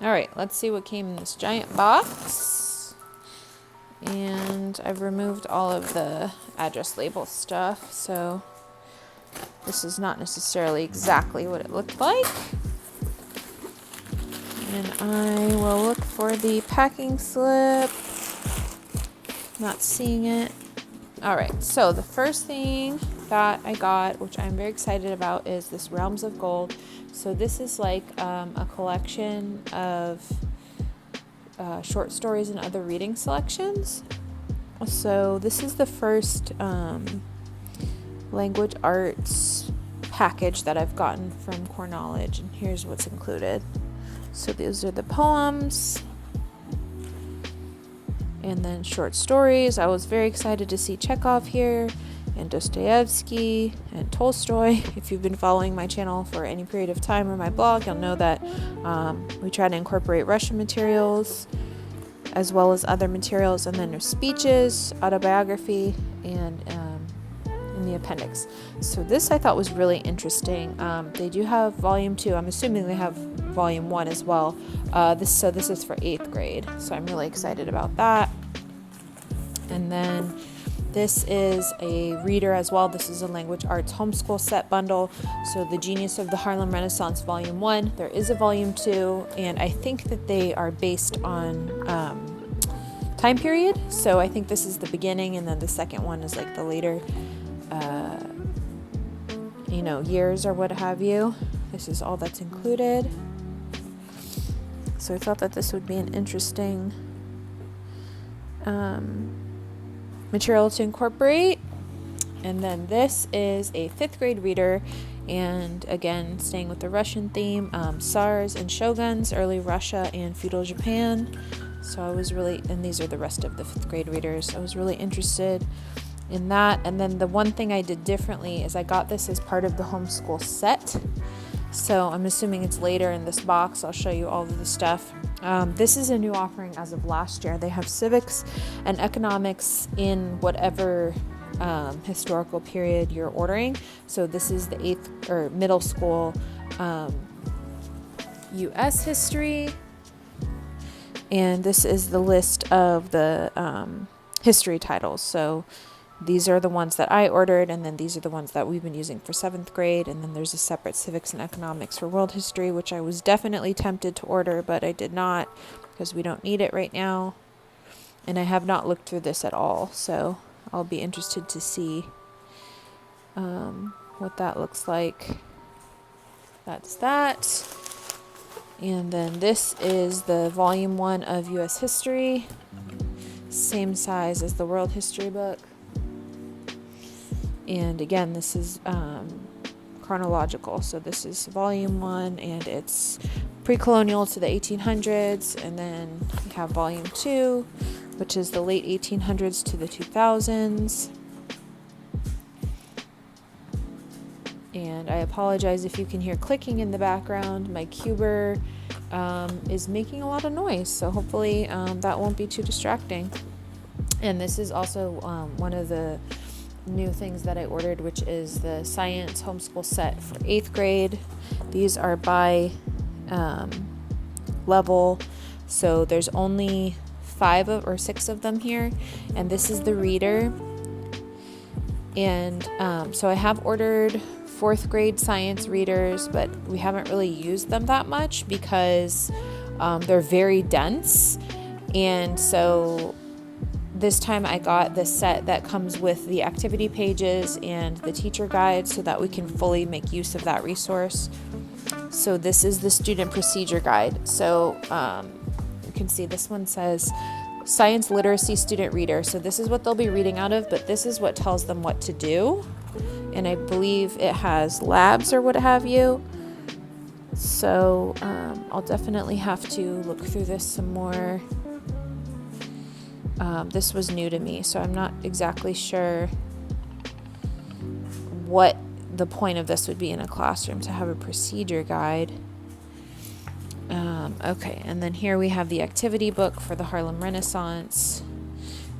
All right, let's see what came in this giant box. And I've removed all of the address label stuff, so this is not necessarily exactly what it looked like. And I will look for the packing slip. Not seeing it. All right, so the first thing that I got, which I'm very excited about, is this Realms of Gold. So this is like a collection of short stories and other reading selections. So this is the first language arts package that I've gotten from Core Knowledge, and here's what's included. So these are the poems, and then short stories. I was very excited to see Chekhov here, and Dostoevsky, and Tolstoy. If you've been following my channel for any period of time or my blog, you'll know that we try to incorporate Russian materials as well as other materials, and then there's speeches, autobiography, and in the appendix. So this I thought was really interesting. They do have volume 2. I'm assuming they have volume 1 as well. This is for 8th grade, so I'm really excited about that. And then this is a reader as well. This is a language arts homeschool set bundle. So The Genius of the Harlem Renaissance volume 1. There is a volume 2, and I think that they are based on time period. So I think this is the beginning, and then the second one is like the later years or what have you. This is all that's included. So I thought that this would be an interesting material to incorporate. And then this is a 5th grade reader, and again, staying with the Russian theme, Tsars and Shoguns, Early Russia and Feudal Japan. So and these are the rest of the 5th grade readers. I was really interested in that. And then the one thing I did differently is I got this as part of the homeschool set. So I'm assuming it's later in this box. I'll show you all of the stuff. This is a new offering as of last year. They have civics and economics in whatever historical period you're ordering. So this is the 8th or middle school U.S. history. And this is the list of the history titles. So these are the ones that I ordered, and then these are the ones that we've been using for 7th grade, and then there's a separate civics and economics for world history, which I was definitely tempted to order, but I did not because we don't need it right now, and I have not looked through this at all, so I'll be interested to see what that looks like. That's that. And then this is the volume 1 of U.S. history, same size as the world history book. And again, this is chronological. So this is volume 1, and it's pre-colonial to the 1800s. And then we have volume 2, which is the late 1800s to the 2000s. And I apologize if you can hear clicking in the background. My cuber is making a lot of noise, so hopefully that won't be too distracting. And this is also one of the new things that I ordered, which is the science homeschool set for 8th grade. These are by level, so there's only 5 or 6 of them here, and this is the reader. And so I have ordered 4th grade science readers, but we haven't really used them that much because they're very dense. And so this time I got the set that comes with the activity pages and the teacher guide so that we can fully make use of that resource. So this is the student procedure guide. So you can see this one says Science Literacy Student Reader. So this is what they'll be reading out of, but this is what tells them what to do. And I believe it has labs or what have you. So I'll definitely have to look through this some more. This was new to me, so I'm not exactly sure what the point of this would be in a classroom, to have a procedure guide. Okay, and then here we have the activity book for the Harlem Renaissance.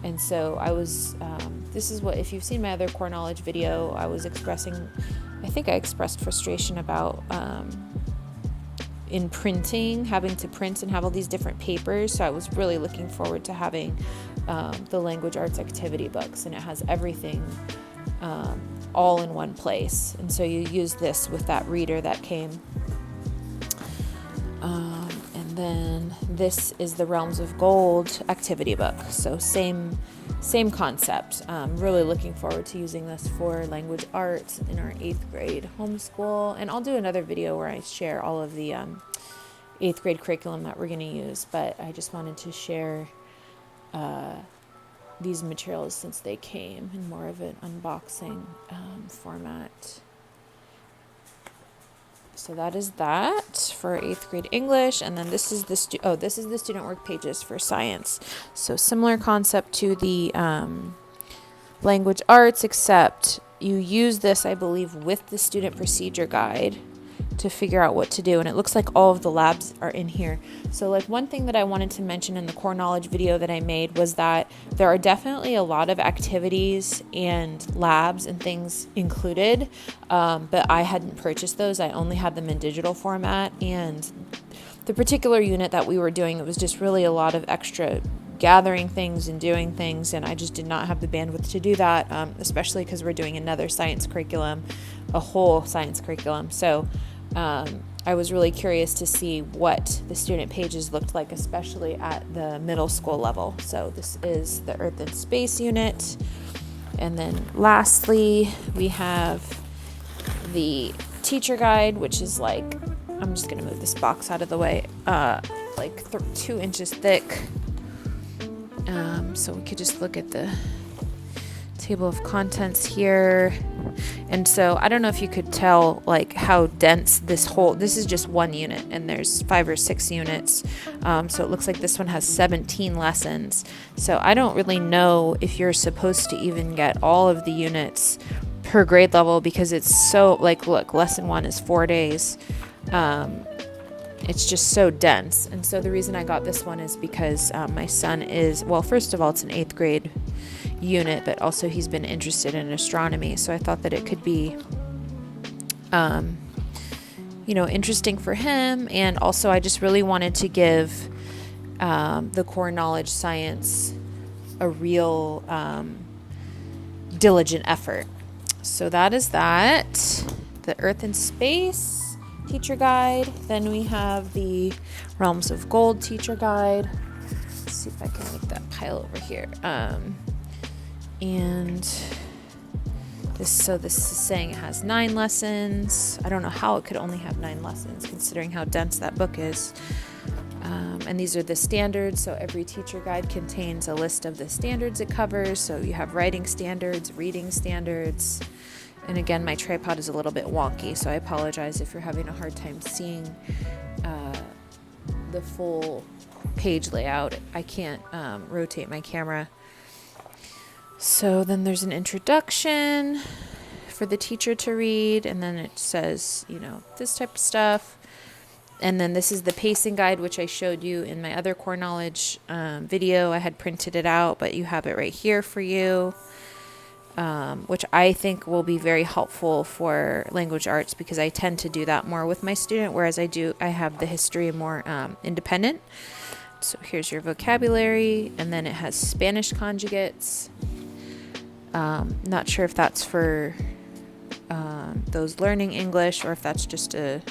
And so this is what, if you've seen my other Core Knowledge video, I expressed frustration about in printing, having to print and have all these different papers. So I was really looking forward to having the language arts activity books, and it has everything all in one place. And so you use this with that reader that came. And then this is the Realms of Gold activity book. So same concept. Really looking forward to using this for language arts in our 8th grade homeschool. And I'll do another video where I share all of the 8th grade curriculum that we're going to use. But I just wanted to share these materials since they came in more of an unboxing format. So that is that for 8th grade English, and then this is the student work pages for science. So similar concept to the language arts, except you use this, I believe, with the student procedure guide to figure out what to do, and it looks like all of the labs are in here. So like one thing that I wanted to mention in the core knowledge video that I made was that there are definitely a lot of activities and labs and things included, but I hadn't purchased those. I only had them in digital format, and the particular unit that we were doing, it was just really a lot of extra gathering things and doing things, and I just did not have the bandwidth to do that, especially because we're doing another science curriculum, a whole science curriculum. So I was really curious to see what the student pages looked like, especially at the middle school level. So this is the Earth and Space unit. And then lastly, we have the teacher guide, which is like, I'm just going to move this box out of the way, like 2 inches thick. So we could just look at the table of contents here. And so I don't know if you could tell like how dense this is just one unit, and there's 5 or 6 units. So it looks like this one has 17 lessons. So I don't really know if you're supposed to even get all of the units per grade level, because it's so like, look, lesson 1 is 4 days. It's just so dense. And so the reason I got this one is because my son is, well, first of all, it's an 8th grade unit, but also he's been interested in astronomy. So I thought that it could be, interesting for him. And also I just really wanted to give the core knowledge science a real diligent effort. So that is that. The Earth and Space teacher guide. Then we have the Realms of Gold teacher guide. Let's see if I can make that pile over here. And this is saying it has 9 lessons. I don't know how it could only have 9 lessons considering how dense that book is. And these are the standards. So every teacher guide contains a list of the standards it covers. So you have writing standards, reading standards. And again, my tripod is a little bit wonky, so I apologize if you're having a hard time seeing the full page layout. I can't rotate my camera. So then there's an introduction for the teacher to read, and then it says, this type of stuff. And then this is the pacing guide, which I showed you in my other core knowledge video. I had printed it out, but you have it right here for you. Which I think will be very helpful for language arts, because I tend to do that more with my student, whereas I have the history more independent. So here's your vocabulary, and then it has Spanish conjugates. Not sure if that's for those learning English or if that's just a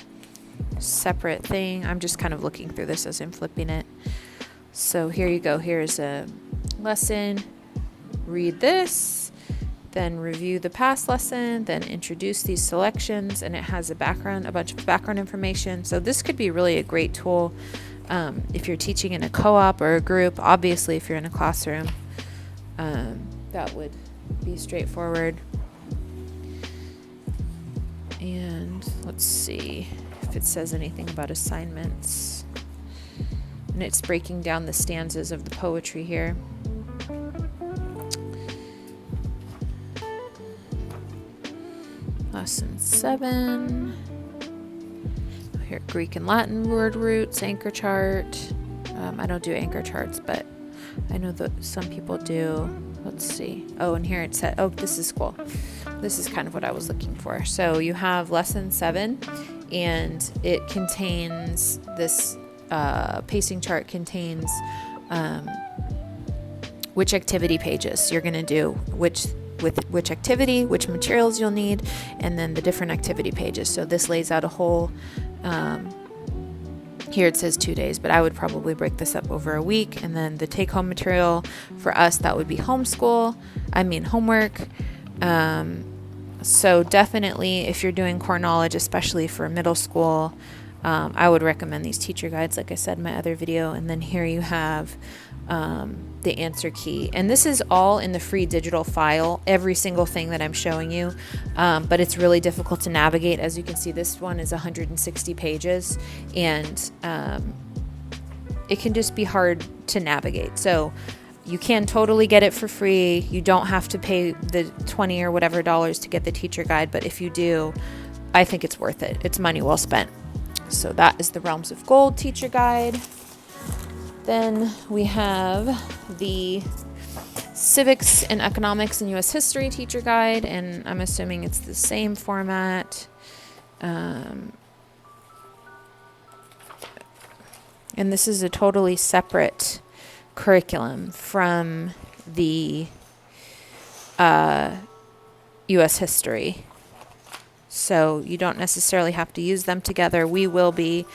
separate thing. I'm just kind of looking through this as I'm flipping it. So here you go. Here's a lesson. Read this. Then review the past lesson, then introduce these selections, and it has a bunch of background information. So this could be really a great tool if you're teaching in a co-op or a group. Obviously, if you're in a classroom, that would be straightforward. And let's see if it says anything about assignments. And it's breaking down the stanzas of the poetry here. Lesson 7. Here, Greek and Latin word roots, anchor chart. I don't do anchor charts, but I know that some people do. Let's see. Oh, and here it said, this is cool. This is kind of what I was looking for. So you have lesson 7 and it contains this pacing chart contains which activity pages you're going to do, with which activity, which materials you'll need, and then the different activity pages. So this lays out a whole, here it says 2 days, but I would probably break this up over a week. And then the take-home material for us, that would be homework. So definitely if you're doing core knowledge, especially for middle school, I would recommend these teacher guides, like I said in my other video. And then here you have the answer key, and this is all in the free digital file, every single thing that I'm showing you, but it's really difficult to navigate. As you can see, this one is 160 pages, and it can just be hard to navigate. So you can totally get it for free. You don't have to pay the $20 or whatever to get the teacher guide, but if you do, I think it's worth it. It's money well spent. So that is the Realms of Gold teacher guide. Then we have the Civics and Economics and U.S. History teacher guide, and I'm assuming it's the same format. And this is a totally separate curriculum from the U.S. History. So you don't necessarily have to use them together. We will be.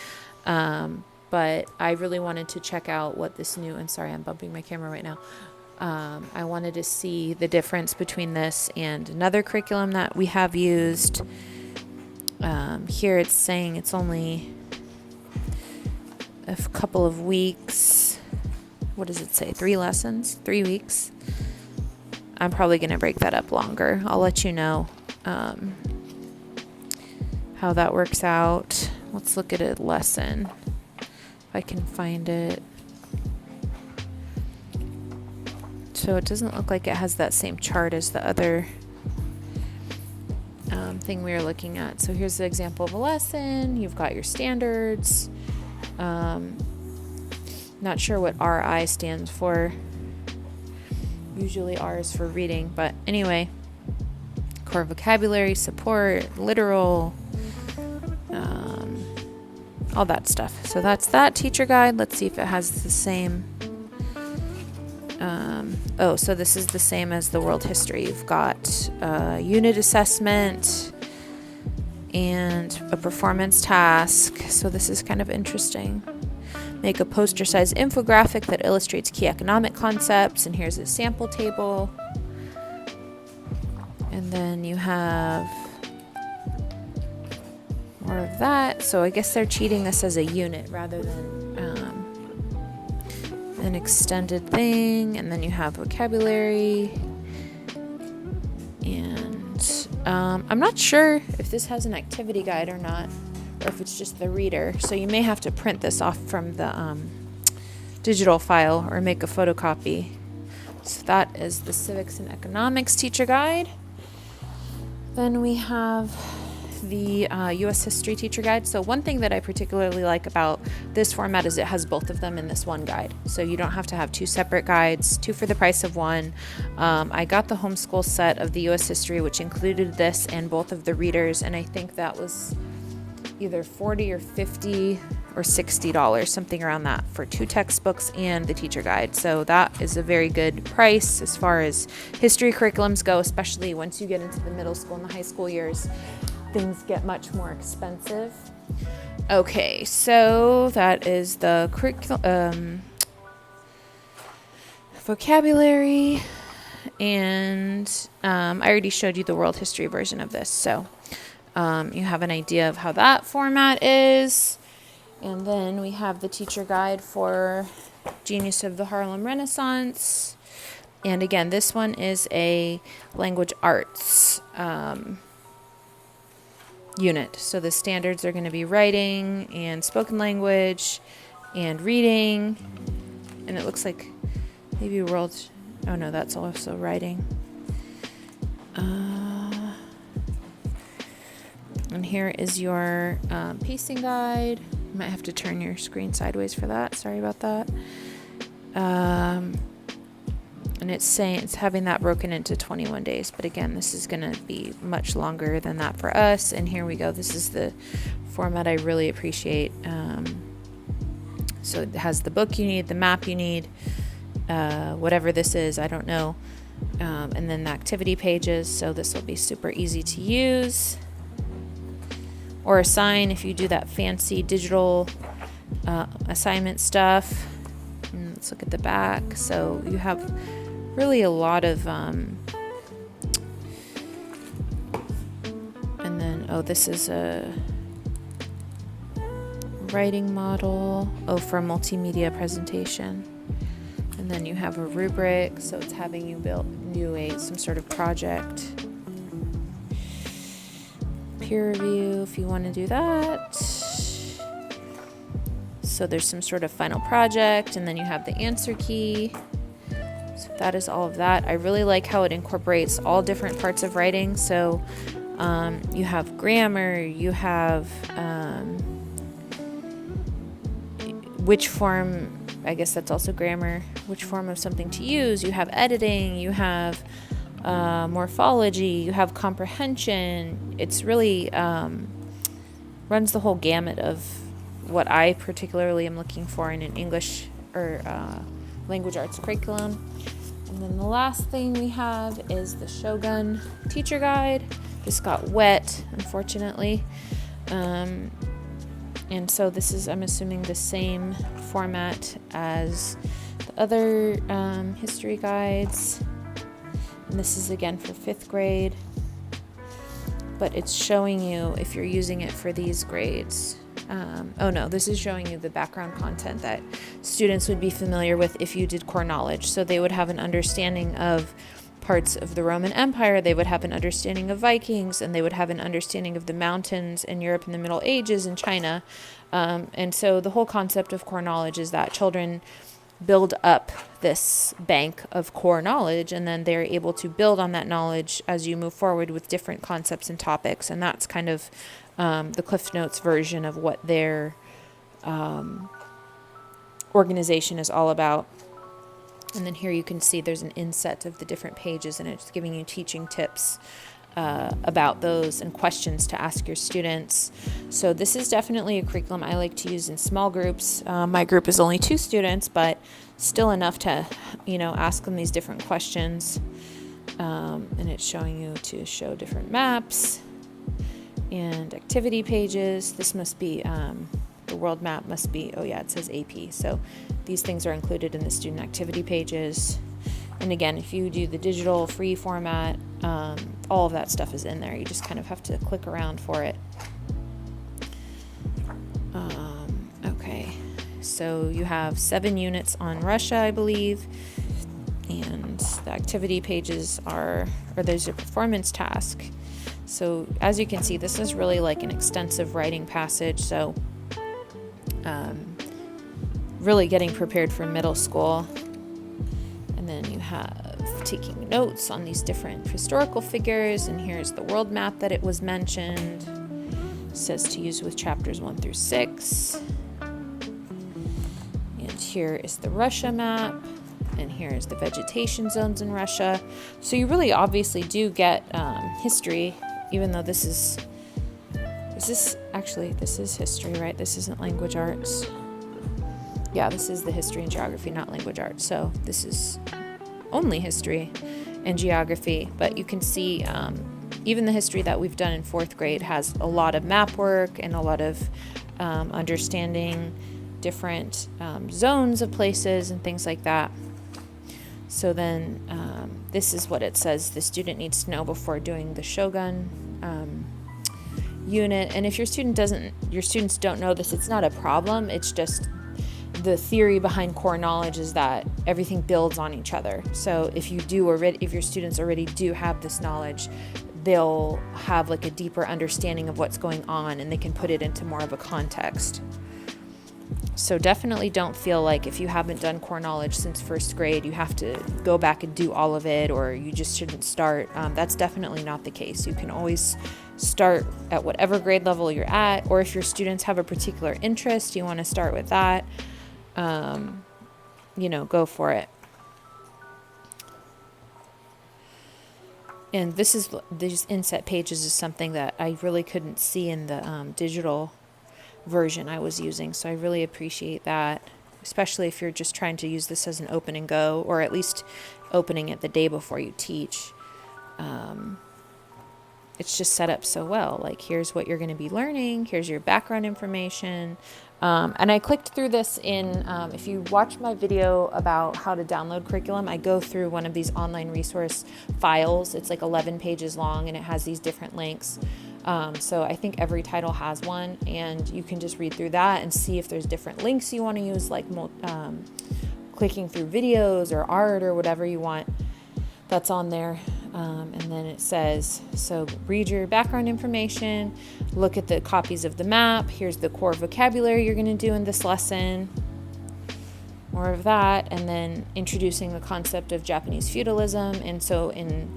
But I really wanted to check out what this new, and sorry, I'm bumping my camera right now. I wanted to see the difference between this and another curriculum that we have used. Here it's saying it's only a couple of weeks. What does it say? 3 lessons, 3 weeks. I'm probably going to break that up longer. I'll let you know how that works out. Let's look at a lesson. I can find it. So it doesn't look like it has that same chart as the other thing we were looking at. So here's the example of a lesson. You've got your standards. Not sure what RI stands for. Usually R is for reading, but anyway, core vocabulary, support, literal, all that stuff. So that's that teacher guide. Let's see if it has the same. So this is the same as the world history. You've got unit assessment and a performance task. So this is kind of interesting. Make a poster-sized infographic that illustrates key economic concepts. And here's a sample table. And then you have more of that. So I guess they're treating this as a unit rather than an extended thing. And then you have vocabulary. And I'm not sure if this has an activity guide or not, or if it's just the reader. So you may have to print this off from the digital file or make a photocopy. So that is the Civics and Economics teacher guide. Then we have the U.S. History teacher guide. So one thing that I particularly like about this format is it has both of them in this one guide. So you don't have to have 2 separate guides, 2 for the price of 1. I got the homeschool set of the U.S. History, which included this and both of the readers, and I think that was either $40 or $50 or $60, something around that, for 2 textbooks and the teacher guide. So that is a very good price as far as history curriculums go, especially once you get into the middle school and the high school years. Things get much more expensive. Okay, so that is the curriculum, vocabulary, and I already showed you the world history version of this, so you have an idea of how that format is. And then we have the teacher guide for Genius of the Harlem Renaissance. And again, this one is a language arts unit. So the standards are going to be writing and spoken language and reading. And it looks like maybe world. Oh no, that's also writing. And here is your pacing guide. You might have to turn your screen sideways for that. Sorry about that. And And it's having that broken into 21 days. But again, this is going to be much longer than that for us. And here we go. This is the format I really appreciate. So it has the book you need, the map you need, whatever this is, I don't know. And then the activity pages. So this will be super easy to use or assign if you do that fancy digital assignment stuff. And let's look at the back. So you have really a lot of, and then, this is a writing model, for a multimedia presentation. And then you have a rubric, so it's having you do some sort of project. Peer review, if you want to do that. So there's some sort of final project, and then you have the answer key. So that is all of that. I really like how it incorporates all different parts of writing. So you have grammar, you have which form, I guess that's also grammar, which form of something to use. You have editing, you have morphology, you have comprehension. It's really runs the whole gamut of what I particularly am looking for in an English or language arts curriculum. And then the last thing we have is the Shogun teacher guide. This got wet, unfortunately. And so this is, I'm assuming, the same format as the other history guides. And this is again for 5th grade. But it's showing you if you're using it for these grades. This is showing you the background content that students would be familiar with if you did core knowledge. So they would have an understanding of parts of the Roman Empire, they would have an understanding of Vikings, and they would have an understanding of the mountains in Europe in the Middle Ages and China. And so the whole concept of core knowledge is that children build up this bank of core knowledge, and then they're able to build on that knowledge as you move forward with different concepts and topics. And that's kind of the Cliff Notes version of what their organization is all about. And then here you can see there's an inset of the different pages, and it's giving you teaching tips about those and questions to ask your students. So this is definitely a curriculum I like to use in small groups. My group is only 2 students, but still enough to, ask them these different questions. And it's showing you to show different maps and activity pages. This must be, the world map must be, it says AP. So these things are included in the student activity pages. And again, if you do the digital free format, all of that stuff is in there. You just kind of have to click around for it. Okay, so you have 7 units on Russia, I believe. And the activity pages there's a performance task. So as you can see, this is really like an extensive writing passage. So really getting prepared for middle school. And then you have taking notes on these different historical figures. And here's the world map that it was mentioned. It says to use with chapters 1 through 6. And here is the Russia map. And here's the vegetation zones in Russia. So you really obviously do get history, even though this is history, right? This isn't language arts. Yeah, this is the history and geography, not language arts. So this is only history and geography. But you can see even the history that we've done in 4th grade has a lot of map work and a lot of understanding different zones of places and things like that. So then this is what it says the student needs to know before doing the Shogun unit. And if your students don't know this, it's not a problem. It's just the theory behind core knowledge is that everything builds on each other. So if your students already do have this knowledge, they'll have like a deeper understanding of what's going on, and they can put it into more of a context. So definitely don't feel like if you haven't done core knowledge since 1st grade, you have to go back and do all of it, or you just shouldn't start. That's definitely not the case. You can always start at whatever grade level you're at, or if your students have a particular interest, you want to start with that, go for it. and these inset pages is something that I really couldn't see in the digital version I was using. So I really appreciate that, especially if you're just trying to use this as an open and go, or at least opening it the day before you teach. It's just set up so well. Like, here's what you're going to be learning. Here's your background information. And I clicked through this if you watch my video about how to download curriculum, I go through one of these online resource files. It's like 11 pages long, and it has these different links. So I think every title has one, and you can just read through that and see if there's different links you want to use, like clicking through videos or art or whatever you want that's on there. And then it says, so read your background information, look at the copies of the map. Here's the core vocabulary you're going to do in this lesson. More of that. And then introducing the concept of Japanese feudalism. And so in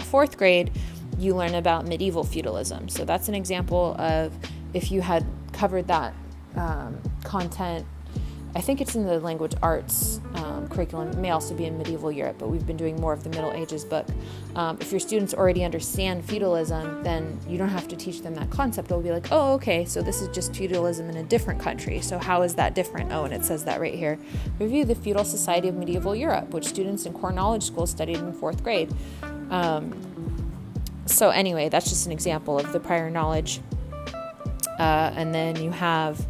fourth grade, you learn about medieval feudalism. So that's an example of if you had covered that content. I think it's in the language arts curriculum. It may also be in medieval Europe, but we've been doing more of the Middle Ages book. If your students already understand feudalism, then you don't have to teach them that concept. They'll be like, oh, okay, so this is just feudalism in a different country. So how is that different? Oh, and it says that right here. Review the feudal society of medieval Europe, which students in Core Knowledge School studied in fourth grade. So anyway, that's just an example of the prior knowledge. And then you have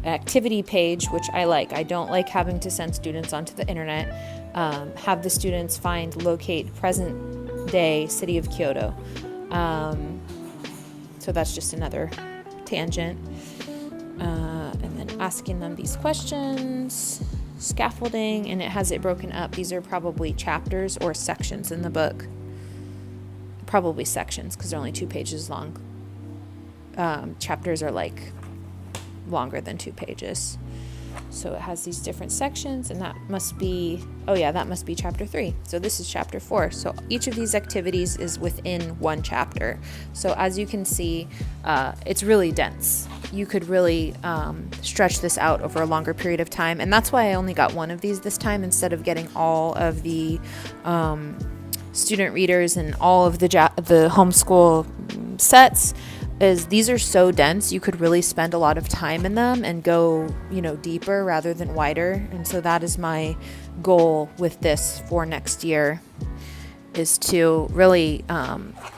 activity page, which I like. I don't like having to send students onto the internet. Have the students find, locate present day city of Kyoto. So that's just another tangent. And then asking them these questions, scaffolding, and it has it broken up. These are probably chapters or sections in the book. Probably sections because they're only 2 pages long. Chapters are like longer than 2 pages. So it has these different sections, and that must be chapter 3. So this is chapter 4. So each of these activities is within one chapter. So as you can see, it's really dense. You could really stretch this out over a longer period of time, and that's why I only got one of these this time instead of getting all of the student readers and all of the homeschool sets. Is these are so dense, you could really spend a lot of time in them and go, deeper rather than wider. And so that is my goal with this for next year, is to really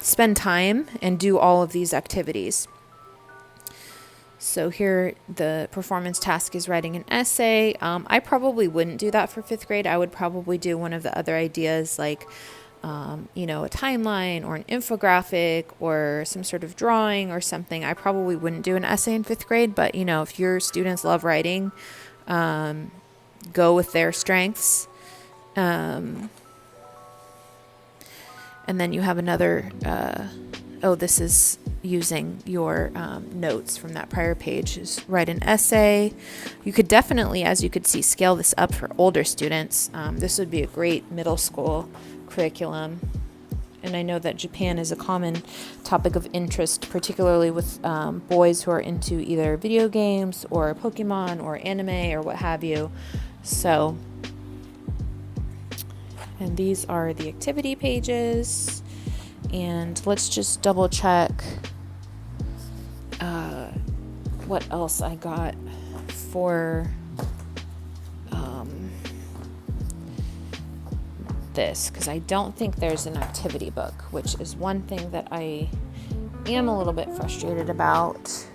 spend time and do all of these activities. So here the performance task is writing an essay. I probably wouldn't do that for 5th grade. I would probably do one of the other ideas like a timeline or an infographic or some sort of drawing or something. I probably wouldn't do an essay in 5th grade, but if your students love writing, go with their strengths. And then you have another, this is using your notes from that prior page, is write an essay. You could definitely, as you could see, scale this up for older students. This would be a great middle school curriculum. And I know that Japan is a common topic of interest, particularly with boys who are into either video games or Pokemon or anime or what have you. So, and these are the activity pages. And let's just double check what else I got for this, because I don't think there's an activity book, which is one thing that I am a little bit frustrated about,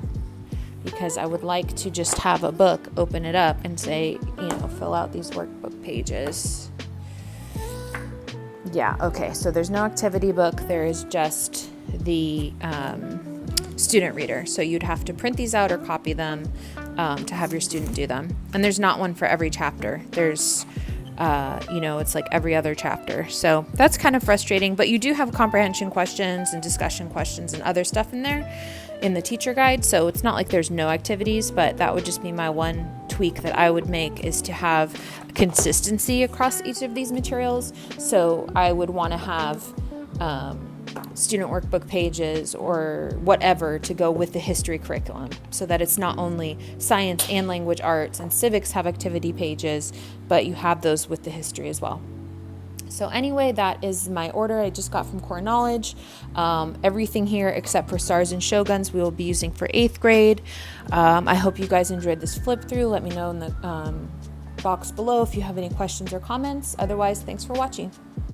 because I would like to just have a book, open it up and say, fill out these workbook pages. Yeah, okay, so there's no activity book. There is just the student reader. So you'd have to print these out or copy them to have your student do them. And there's not one for every chapter. There's it's like every other chapter. So that's kind of frustrating, but you do have comprehension questions and discussion questions and other stuff in there in the teacher guide. So it's not like there's no activities, but that would just be my one tweak that I would make, is to have consistency across each of these materials. So I would want to have student workbook pages or whatever to go with the history curriculum, so that it's not only science and language arts and civics have activity pages, but you have those with the history as well. So anyway, that is my order I just got from Core Knowledge. Everything here except for stars and shoguns we will be using for 8th grade. I hope you guys enjoyed this flip through. Let me know in the box below if you have any questions or comments. Otherwise, thanks for watching.